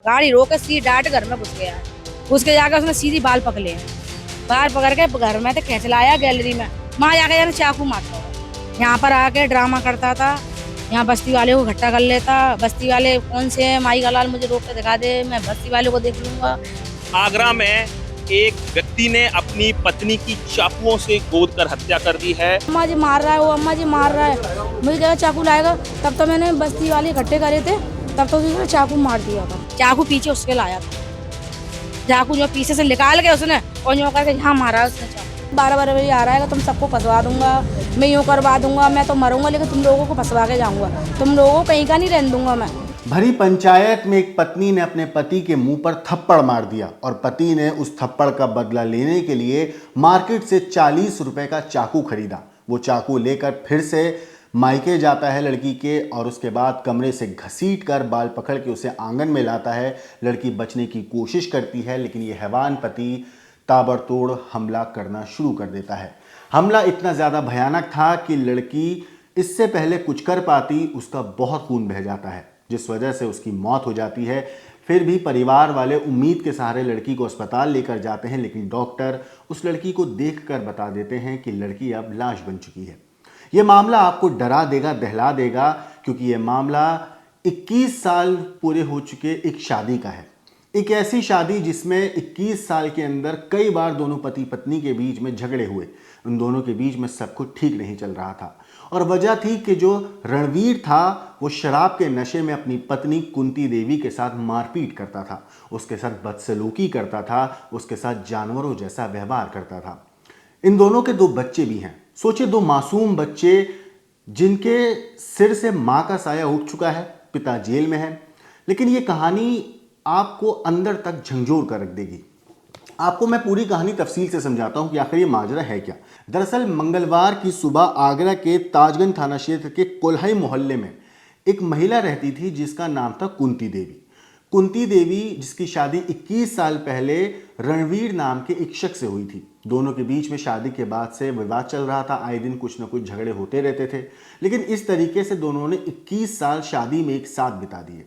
गाड़ी रोक के सीधे डायरेक्ट घर में घुस गया। घुस के जाकर उसने सीधी बाल पकड़े, बाल पकड़ के घर में तो खींच लाया गैलरी में। वहां जाके जाने चाकू मारता था। यहाँ पर आके ड्रामा करता था, यहाँ बस्ती वाले को इकट्ठा कर लेता। बस्ती वाले कौन से हैं, माई का लाल मुझे रोक के दिखा दे, मैं बस्ती वाले को देख लूंगा। आगरा में एक व्यक्ति ने अपनी पत्नी की चाकुओं से गोद कर हत्या कर दी है। अम्मा जी मार रहा है, वो अम्मा जी मार रहा है, मुझे क्या चाकू लाएगा। तब तो मैंने बस्ती वाले इकट्ठे करे थे, तब तो उसने चाकू मार दिया था। चाकू पीछे उसके लाया था, चाकू जो पीछे से निकाल के उसने और यूँ करके यहाँ मारा उसने चाकू। 12 बजे आ रहा है, तुम सबको फंसवा दूंगा, मैं यूँ करवा दूंगा, मैं तो मरूंगा लेकिन तुम लोगों को फंसवा के जाऊंगा, तुम लोगों को कहीं का नहीं रहने दूंगा मैं। भरी पंचायत में एक पत्नी ने अपने पति के मुंह पर थप्पड़ मार दिया और पति ने उस थप्पड़ का बदला लेने के लिए मार्केट से 40 रुपए का चाकू खरीदा। वो चाकू लेकर फिर से मायके जाता है लड़की के और उसके बाद कमरे से घसीट कर बाल पकड़ के उसे आंगन में लाता है। लड़की बचने की कोशिश करती है लेकिन ये हैवान पति ताबड़तोड़ हमला करना शुरू कर देता है। हमला इतना ज़्यादा भयानक था कि लड़की इससे पहले कुछ कर पाती उसका बहुत खून बह जाता है, जिस वजह से उसकी मौत हो जाती है। फिर भी परिवार वाले उम्मीद के सहारे लड़की को अस्पताल लेकर जाते हैं, लेकिन डॉक्टर उस लड़की को देखकर बता देते हैं कि लड़की अब लाश बन चुकी है। ये मामला आपको डरा देगा, दहला देगा, क्योंकि ये मामला 21 साल पूरे हो चुके एक शादी का है। एक ऐसी शादी जिसमें 21 साल के अंदर कई बार दोनों पति पत्नी के बीच में झगड़े हुए। उन दोनों के बीच में सब कुछ ठीक नहीं चल रहा था और वजह थी कि जो रणवीर था वो शराब के नशे में अपनी पत्नी कुंती देवी के साथ मारपीट करता था, उसके साथ बदसलूकी करता था, उसके साथ जानवरों जैसा व्यवहार करता था। इन दोनों के 2 बच्चे भी हैं। सोचिए, 2 मासूम बच्चे जिनके सिर से माँ का साया उठ चुका है, पिता जेल में है। लेकिन ये कहानी आपको अंदर तक झंझोर कर रख देगी। आपको मैं पूरी कहानी तफसील से समझाता हूं कि आखिर ये माजरा है क्या। दरअसल मंगलवार की सुबह आगरा के ताजगंज थाना क्षेत्र के कोल्हाई मोहल्ले में एक महिला रहती थी जिसका नाम था कुंती देवी। कुंती देवी जिसकी शादी 21 साल पहले रणवीर नाम के एक शख्स से हुई थी। दोनों के बीच में शादी के बाद से विवाद चल रहा था, आए दिन कुछ ना कुछ झगड़े होते रहते थे, लेकिन इस तरीके से दोनों ने 21 साल शादी में एक साथ बिता दिए।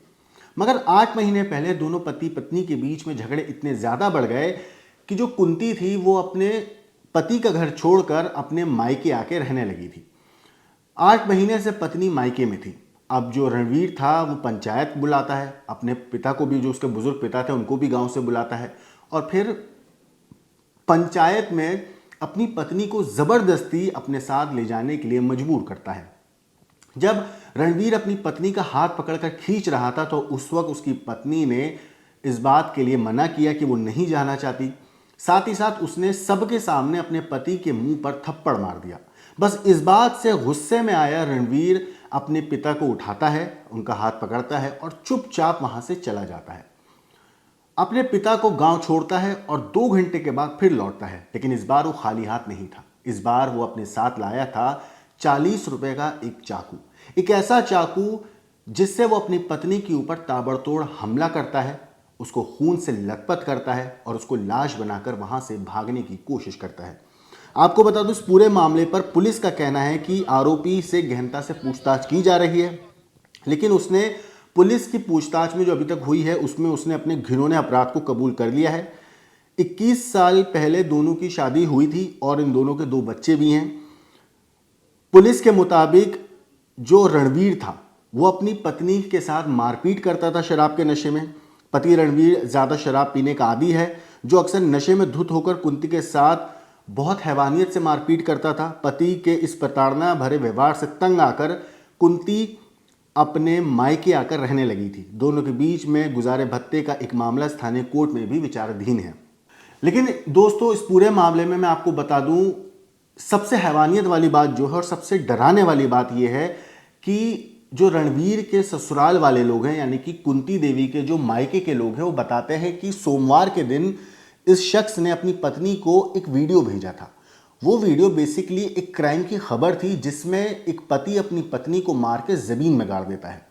मगर 8 महीने पहले दोनों पति पत्नी के बीच में झगड़े इतने ज़्यादा बढ़ गए कि जो कुंती थी वो अपने पति का घर छोड़कर अपने मायके आके रहने लगी थी। 8 महीने से पत्नी मायके में थी। अब जो रणवीर था वो पंचायत बुलाता है, अपने पिता को भी, जो उसके बुजुर्ग पिता थे उनको भी गांव से बुलाता है और फिर पंचायत में अपनी पत्नी को ज़बरदस्ती अपने साथ ले जाने के लिए मजबूर करता है। जब रणवीर अपनी पत्नी का हाथ पकड़कर खींच रहा था तो उस वक्त उसकी पत्नी ने इस बात के लिए मना किया कि वो नहीं जाना चाहती। साथ ही साथ उसने सबके सामने अपने पति के मुंह पर थप्पड़ मार दिया। बस इस बात से गुस्से में आया रणवीर अपने पिता को उठाता है, उनका हाथ पकड़ता है और चुपचाप वहां से चला जाता है। अपने पिता को गांव छोड़ता है और 2 घंटे के बाद फिर लौटता है, लेकिन इस बार वो खाली हाथ नहीं था। इस बार वो अपने साथ लाया था 40 रुपए का एक चाकू, एक ऐसा चाकू जिससे वो अपनी पत्नी के ऊपर ताबड़तोड़ हमला करता है, उसको खून से लथपथ करता है और उसको लाश बनाकर वहां से भागने की कोशिश करता है। आपको बता दूं, इस पूरे मामले पर पुलिस का कहना है कि आरोपी से गहनता से पूछताछ की जा रही है, लेकिन उसने पुलिस की पूछताछ में जो अभी तक हुई है उसमें उसने अपने घिनौने अपराध को कबूल कर लिया है। 21 साल पहले दोनों की शादी हुई थी और इन दोनों के 2 बच्चे भी हैं। पुलिस के मुताबिक जो रणवीर था वो अपनी पत्नी के साथ मारपीट करता था शराब के नशे में। पति रणवीर ज़्यादा शराब पीने का आदी है, जो अक्सर नशे में धुत होकर कुंती के साथ बहुत हैवानियत से मारपीट करता था। पति के इस प्रताड़ना भरे व्यवहार से तंग आकर कुंती अपने मायके आकर रहने लगी थी। दोनों के बीच में गुजारे भत्ते का एक मामला स्थानीय कोर्ट में भी विचाराधीन है। लेकिन दोस्तों, इस पूरे मामले में मैं आपको बता दूं, सबसे हैवानियत वाली बात जो है और सबसे डराने वाली बात यह है कि जो रणवीर के ससुराल वाले लोग हैं, यानी कि कुंती देवी के जो मायके के लोग हैं, वो बताते हैं कि सोमवार के दिन इस शख्स ने अपनी पत्नी को एक वीडियो भेजा था। वो वीडियो बेसिकली एक क्राइम की खबर थी जिसमें एक पति अपनी पत्नी को मार के जमीन में गाड़ देता है।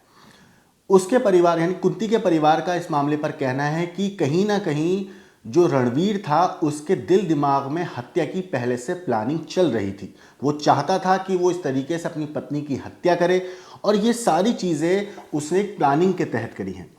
उसके परिवार यानी कुंती के परिवार का इस मामले पर कहना है कि कहीं ना कहीं जो रणवीर था उसके दिल दिमाग में हत्या की पहले से प्लानिंग चल रही थी। वो चाहता था कि वो इस तरीके से अपनी पत्नी की हत्या करे और ये सारी चीज़ें उसने एक प्लानिंग के तहत करी हैं।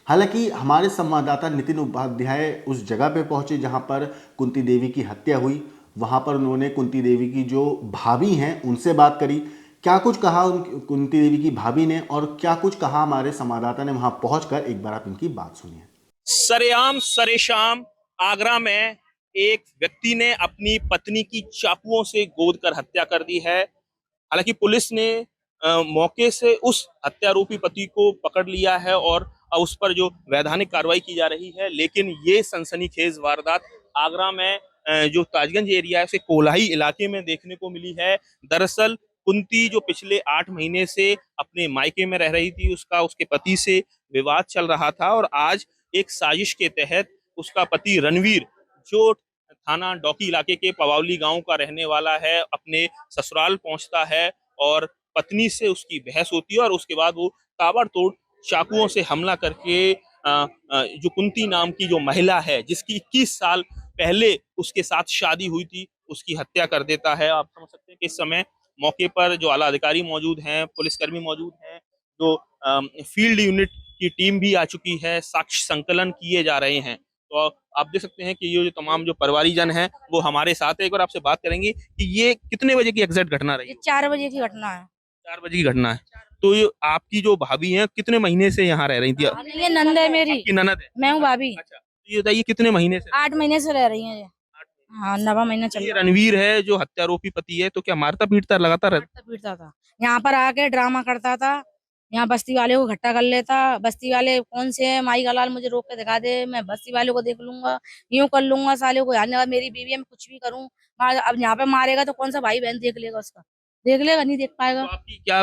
हालांकि हमारे संवाददाता नितिन उपाध्याय उस जगह पे पहुंचे जहां पर कुंती देवी की हत्या हुई। वहां पर उन्होंने कुंती देवी की जो भाभी हैं उनसे बात करी। क्या कुछ कहा कुंती देवी की भाभी ने और क्या कुछ कहा हमारे संवाददाता ने वहां पहुंचकर, एक बार आप इनकी बात सुनिए। सरेआम सरेशाम आगरा में एक व्यक्ति ने अपनी पत्नी की चाकुओं से गोदकर हत्या कर दी है। हालांकि पुलिस ने मौके से उस हत्यारोपी पति को पकड़ लिया है और उस पर जो वैधानिक कार्रवाई की जा रही है, लेकिन ये सनसनीखेज वारदात आगरा में जो ताजगंज एरिया है उसे कोल्हाई इलाके में देखने को मिली है। दरअसल कुंती जो पिछले 8 महीने से अपने मायके में रह रही थी, उसका उसके पति से विवाद चल रहा था और आज एक साजिश के तहत उसका पति रणवीर, जो थाना डौकी इलाके के पवावली गांव का रहने वाला है, अपने ससुराल पहुंचता है और पत्नी से उसकी बहस होती है और उसके बाद वो ताबड़तोड़ चाकुओं से हमला करके जो कुंती नाम की जो महिला है, जिसकी 21 साल पहले उसके साथ शादी हुई थी, उसकी हत्या कर देता है। आप समझ सकते हैं कि इस समय मौके पर जो आला अधिकारी मौजूद हैं, पुलिसकर्मी मौजूद हैं, जो फील्ड यूनिट की टीम भी आ चुकी है, साक्ष्य संकलन किए जा रहे हैं। तो आप देख सकते हैं कि ये जो तमाम जो परिवारीजन हैं वो हमारे साथ है। एक बार आपसे बात करेंगे कि ये कितने बजे की एग्जैक्ट घटना रही? ये 4 बजे की घटना है। 4 बजे की घटना है। तो ये आपकी जो भाभी हैं कितने महीने से यहाँ रह रही थी? ये नंद है मेरी, आपकी ननद है? मैं हूँ भाभी। अच्छा, तो ये बताइए कितने महीने से? 8 महीने से रह रही हैं ये। 8 हाँ, 9वां महीना चल ये रहा है। रणवीर है जो हत्यारोपी पति है, तो क्या मारता पीटता लगातार रहता? मारता पीटता था, यहाँ पर आके ड्रामा करता था, यहाँ बस्ती वाले को इकट्ठा कर लेता। बस्ती वाले कौन से हैं, माई का लाल मुझे रोक के दिखा दे, मैं बस्ती वाले को देख लूंगा, यूं कर लूंगा, साले को याद नहीं, मेरी बीवी है, मैं कुछ भी करूँ। अब यहाँ पे मारेगा तो कौन सा भाई बहन देख लेगा उसका? देख लेगा? नहीं देख तो पाएगा। आपकी क्या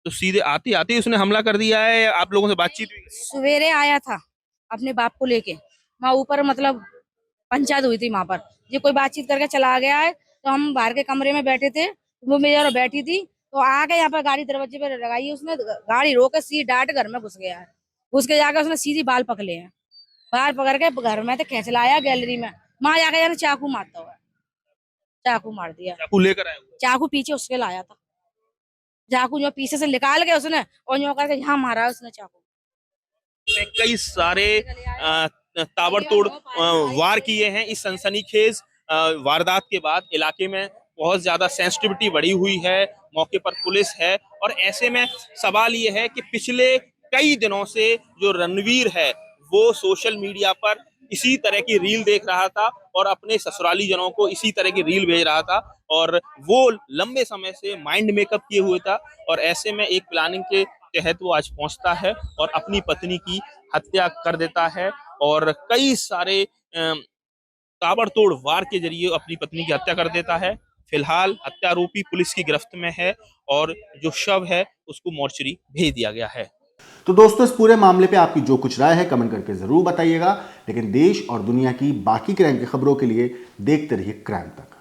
तो सीधे आते आते उसने हमला कर दिया है? आप लोगों से बातचीत हुई? सवेरे आया था अपने बाप को लेके, वहाँ ऊपर मतलब पंचायत हुई थी वहां पर, ये कोई बातचीत करके चला गया है। तो हम बाहर के कमरे में बैठे थे, वो मेरी और बैठी थी, तो आके यहाँ पर गाड़ी दरवाजे पे लगाई, उसने गाड़ी रोक के सीधे डांट घर में घुस गया है। घुस के जाके उसने सीधी बाल पकड़े हैं, बाल पकड़ के घर में तो खींच लाया गैलरी में, वहां जाके यार चाकू मारता हुआ, चाकू मार दिया। चाकू लेकर आए हुए? चाकू पीछे उसके लाया था, चाकू जो पीछे से निकाल के उसने और यूं करके यहाँ मारा उसने चाकू। कई सारे ताबड़तोड़ वार किए हैं। इस सनसनीखेज वारदात के बाद इलाके में बहुत ज्यादा सेंसिटिविटी बढ़ी हुई है, मौके पर पुलिस है और ऐसे में सवाल ये है कि पिछले कई दिनों से जो रणवीर है वो सोशल मीडिया पर इसी तरह की रील देख रहा था और अपने ससुराली जनों को इसी तरह की रील भेज रहा था और वो लंबे समय से माइंड मेकअप किए हुए था और ऐसे में एक प्लानिंग के तहत वो आज पहुंचता है और अपनी पत्नी की हत्या कर देता है और कई सारे ताबड़तोड़ वार के जरिए अपनी पत्नी की हत्या कर देता है। फिलहाल हत्यारोपी पुलिस की गिरफ्त में है और जो शव है उसको मोर्चरी भेज दिया गया है। तो दोस्तों, इस पूरे मामले पे आपकी जो कुछ राय है कमेंट करके जरूर बताइएगा। लेकिन देश और दुनिया की बाकी क्राइम की खबरों के लिए देखते रहिए क्राइम तक।